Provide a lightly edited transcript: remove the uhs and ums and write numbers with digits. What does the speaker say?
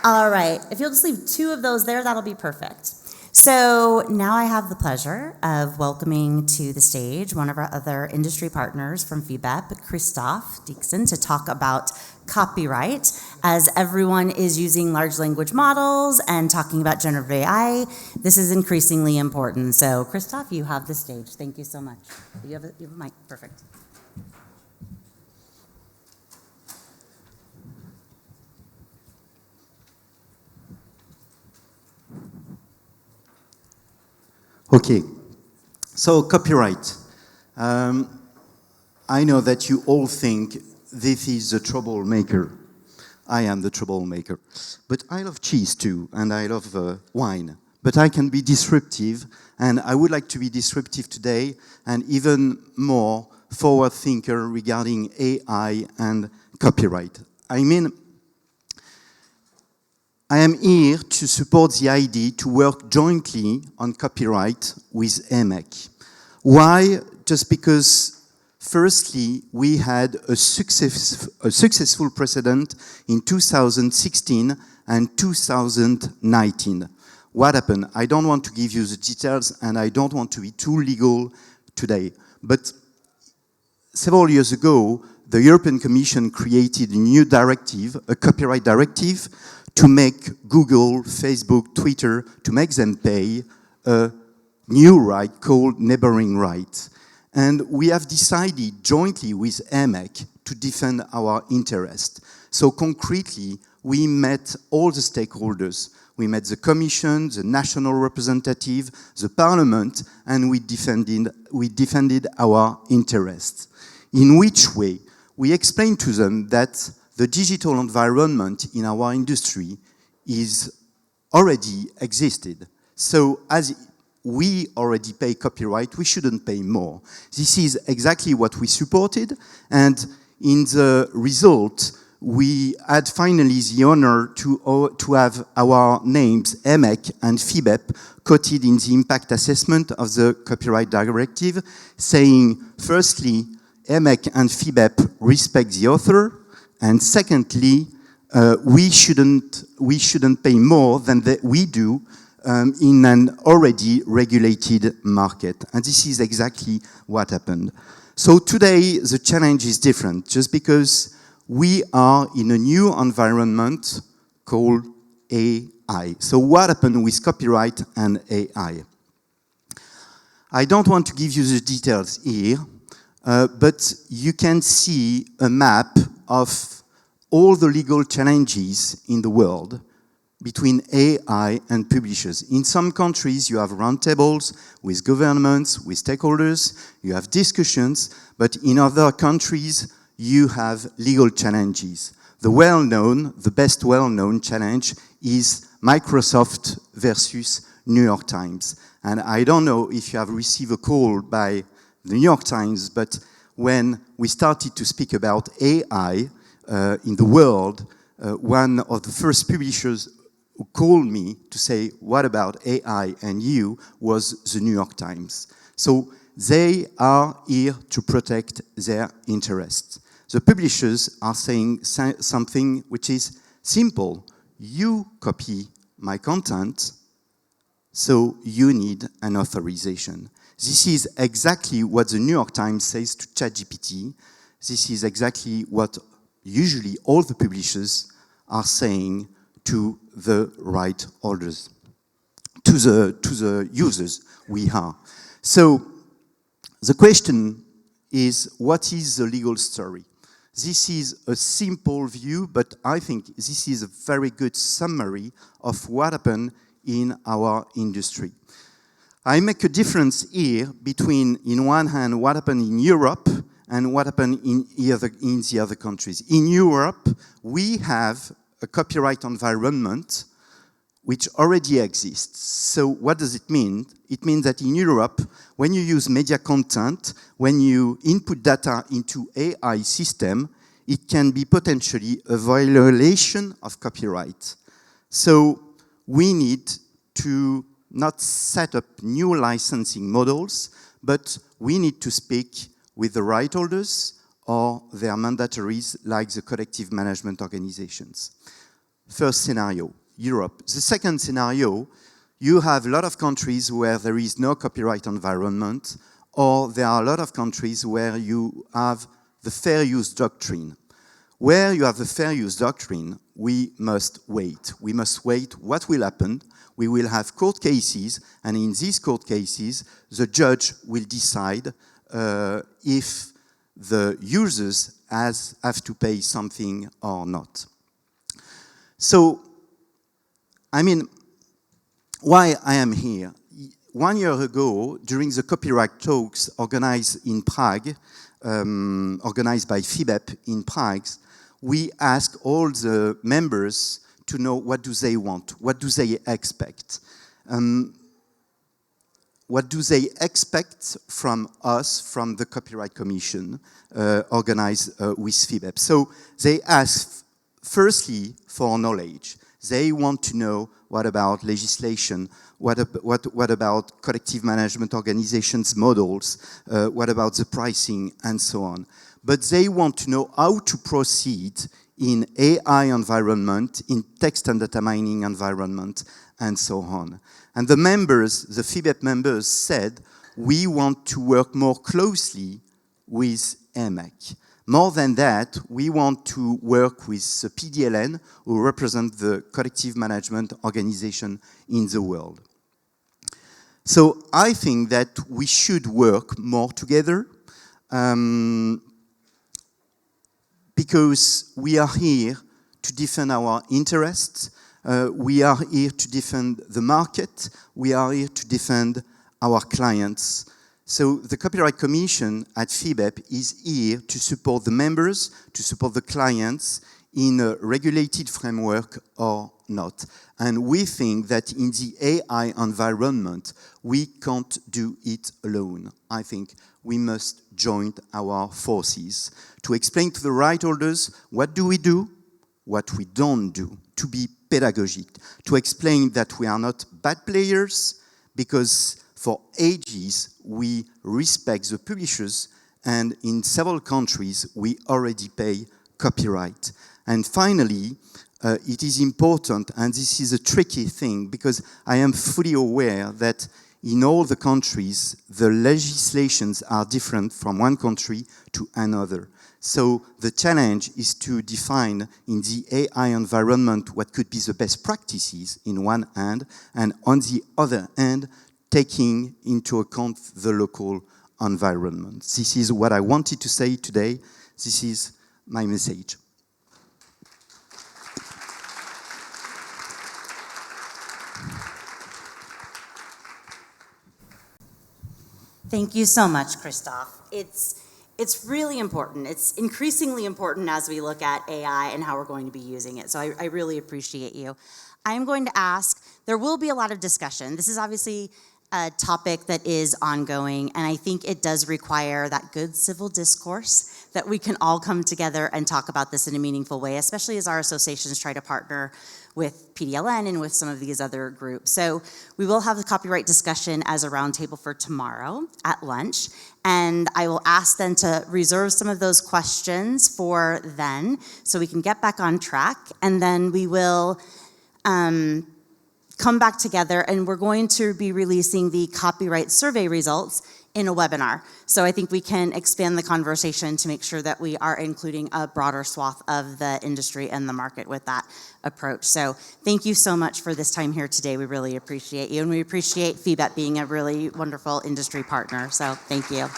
All right, if you'll just leave 2 of those there, that'll be perfect. So now I have the pleasure of welcoming to the stage one of our other industry partners from FIBEP, Christophe Dixon, to talk about copyright. As everyone is using large language models and talking about generative AI, this is increasingly important. So Christophe, you have the stage. Thank you so much. You have a mic, perfect. Okay, so copyright. I know that you all think this is the troublemaker. I am the troublemaker. But I love cheese too, and I love wine. But I can be disruptive, and I would like to be disruptive today, and even more forward thinker regarding AI and copyright. I mean, I am here to support the idea to work jointly on copyright with EMEC. Why? Just because, firstly, we had a successful precedent in 2016 and 2019. What happened? I don't want to give you the details, and I don't want to be too legal today. But several years ago, the European Commission created a new directive, a copyright directive, to make Google, Facebook, Twitter, to make them pay a new right called neighboring rights. And we have decided jointly with EMEC to defend our interest. So concretely, we met all the stakeholders. We met the Commission, the national representative, the Parliament, and we defended our interests. In which way? We explained to them that the digital environment in our industry is already existed. So as we already pay copyright, we shouldn't pay more. This is exactly what we supported, and in the result, we had finally the honor to have our names, EMEC and FIBEP, quoted in the impact assessment of the copyright directive, saying, firstly, EMEC and FIBEP respect the author, and secondly, we shouldn't pay more than we do in an already regulated market. And this is exactly what happened. So today, the challenge is different, just because we are in a new environment called AI. So what happened with copyright and AI? I don't want to give you the details here, but you can see a map of all the legal challenges in the world between AI and publishers. In some countries, you have roundtables with governments, with stakeholders, you have discussions, but in other countries, you have legal challenges. The best well-known challenge is Microsoft versus New York Times. And I don't know if you have received a call by the New York Times, but when we started to speak about AI in the world, one of the first publishers who called me to say, what about AI and you, was the New York Times. So they are here to protect their interests. The publishers are saying something which is simple. You copy my content, so you need an authorization. This is exactly what the New York Times says to ChatGPT. This is exactly what usually all the publishers are saying to the right holders, to the users we are. So the question is, what is the legal story? This is a simple view, but I think this is a very good summary of what happened in our industry. I make a difference here between, in one hand, what happened in Europe and what happened in the other countries. In Europe, we have a copyright environment which already exists. So what does it mean? It means that in Europe, when you use media content, when you input data into AI system, it can be potentially a violation of copyright. So we need to not set up new licensing models, but we need to speak with the right holders or their mandatories like the collective management organizations. First scenario, Europe. The second scenario, you have a lot of countries where there is no copyright environment, or there are a lot of countries where you have the fair use doctrine. Where you have the fair use doctrine, we must wait. We must wait what will happen. We will have court cases, and in these court cases, the judge will decide if the users have to pay something or not. So, I mean, why I am here? 1 year ago, during the copyright talks organized in Prague, organized by FIBEP in Prague, we asked all the members to know what do they want, what do they expect. What do they expect from us, from the Copyright Commission, organized with FIBEP? So they ask, firstly, for knowledge. They want to know what about legislation, what about collective management organizations models, what about the pricing, and so on. But they want to know how to proceed in AI environment, in text and data mining environment, and so on. And the members, the FIBEP members said, we want to work more closely with EMEC. More than that, we want to work with the PDLN, who represent the collective management organization in the world. So I think that we should work more together, because we are here to defend our interests, we are here to defend the market, we are here to defend our clients. So the Copyright Commission at FIBEP is here to support the members, to support the clients in a regulated framework or not. And we think that in the AI environment, we can't do it alone. I think we must join our forces to explain to the right holders what do we do, what we don't do, to be pedagogic, to explain that we are not bad players, because for ages we respect the publishers, and in several countries we already pay copyright. And finally, it is important, and this is a tricky thing, because I am fully aware that in all the countries, the legislations are different from one country to another. So the challenge is to define in the AI environment what could be the best practices in one hand, and on the other hand, taking into account the local environment. This is what I wanted to say today. This is my message. Thank you so much, Christophe. It's really important. It's increasingly important as we look at AI and how we're going to be using it. So I really appreciate you. I'm going to ask, there will be a lot of discussion. This is obviously a topic that is ongoing, and I think it does require that good civil discourse that we can all come together and talk about this in a meaningful way, especially as our associations try to partner with PDLN and with some of these other groups. So we will have the copyright discussion as a roundtable for tomorrow at lunch, and I will ask them to reserve some of those questions for then, so we can get back on track, and then we will come back together, and we're going to be releasing the copyright survey results in a webinar. So I think we can expand the conversation to make sure that we are including a broader swath of the industry and the market with that approach. So thank you so much for this time here today. We really appreciate you, and we appreciate FIBEP being a really wonderful industry partner. So thank you.